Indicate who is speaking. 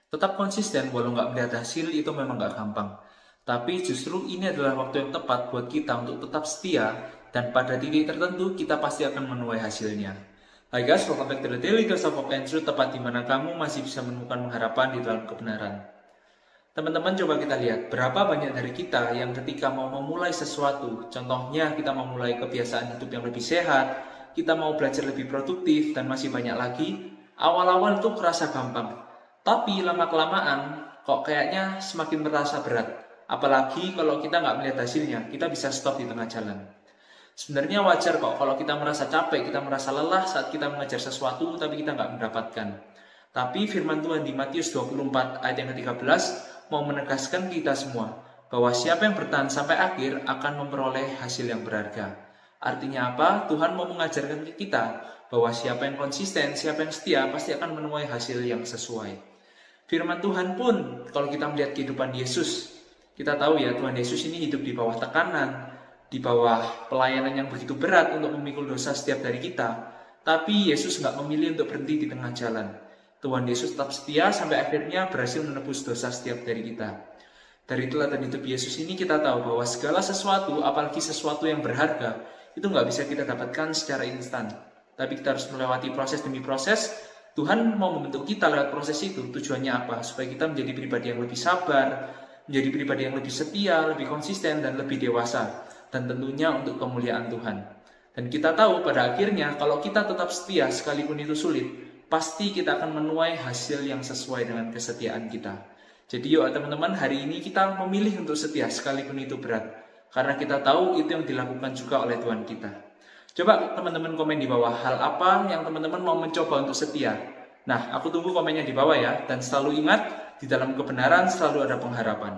Speaker 1: Tetap konsisten walau nggak melihat hasil itu memang nggak gampang. Tapi justru ini adalah waktu yang tepat buat kita untuk tetap setia dan pada titik tertentu kita pasti akan menuai hasilnya. Hai guys, welcome back to the Daily Dose of Hope and Truth, tempat di mana kamu masih bisa menemukan pengharapan di dalam kebenaran. Teman-teman, coba kita lihat berapa banyak dari kita yang ketika mau memulai sesuatu, contohnya kita mau memulai kebiasaan hidup yang lebih sehat, kita mau belajar lebih produktif, dan masih banyak lagi, awal-awal itu kerasa gampang. Tapi lama-kelamaan kok kayaknya semakin terasa berat. Apalagi kalau kita nggak melihat hasilnya, kita bisa stop di tengah jalan. Sebenarnya wajar kok kalau kita merasa capek, kita merasa lelah saat kita mengejar sesuatu tapi kita nggak mendapatkan. Tapi firman Tuhan di Matius 24 ayat yang ke-13 mau menegaskan kita semua bahwa siapa yang bertahan sampai akhir akan memperoleh hasil yang berharga. Artinya apa? Tuhan mau mengajarkan ke kita bahwa siapa yang konsisten, siapa yang setia pasti akan menuai hasil yang sesuai. Firman Tuhan pun, kalau kita melihat kehidupan Yesus, kita tahu ya Tuhan Yesus ini hidup di bawah tekanan, di bawah pelayanan yang begitu berat untuk memikul dosa setiap dari kita. Tapi Yesus nggak memilih untuk berhenti di tengah jalan. Tuhan Yesus tetap setia sampai akhirnya berhasil menebus dosa setiap dari kita. Dari teladan hidup Yesus ini kita tahu bahwa segala sesuatu, apalagi sesuatu yang berharga, itu nggak bisa kita dapatkan secara instan. Tapi kita harus melewati proses demi proses. Tuhan mau membentuk kita lewat proses itu. Tujuannya apa? Supaya kita menjadi pribadi yang lebih sabar, menjadi pribadi yang lebih setia, lebih konsisten, dan lebih dewasa. Dan tentunya untuk kemuliaan Tuhan. Dan kita tahu pada akhirnya kalau kita tetap setia sekalipun itu sulit, pasti kita akan menuai hasil yang sesuai dengan kesetiaan kita. Jadi yuk teman-teman, hari ini kita memilih untuk setia sekalipun itu berat. Karena kita tahu itu yang dilakukan juga oleh Tuhan kita. Coba teman-teman komen di bawah hal apa yang teman-teman mau mencoba untuk setia. Nah, aku tunggu komennya di bawah ya. Dan selalu ingat, di dalam kebenaran selalu ada pengharapan.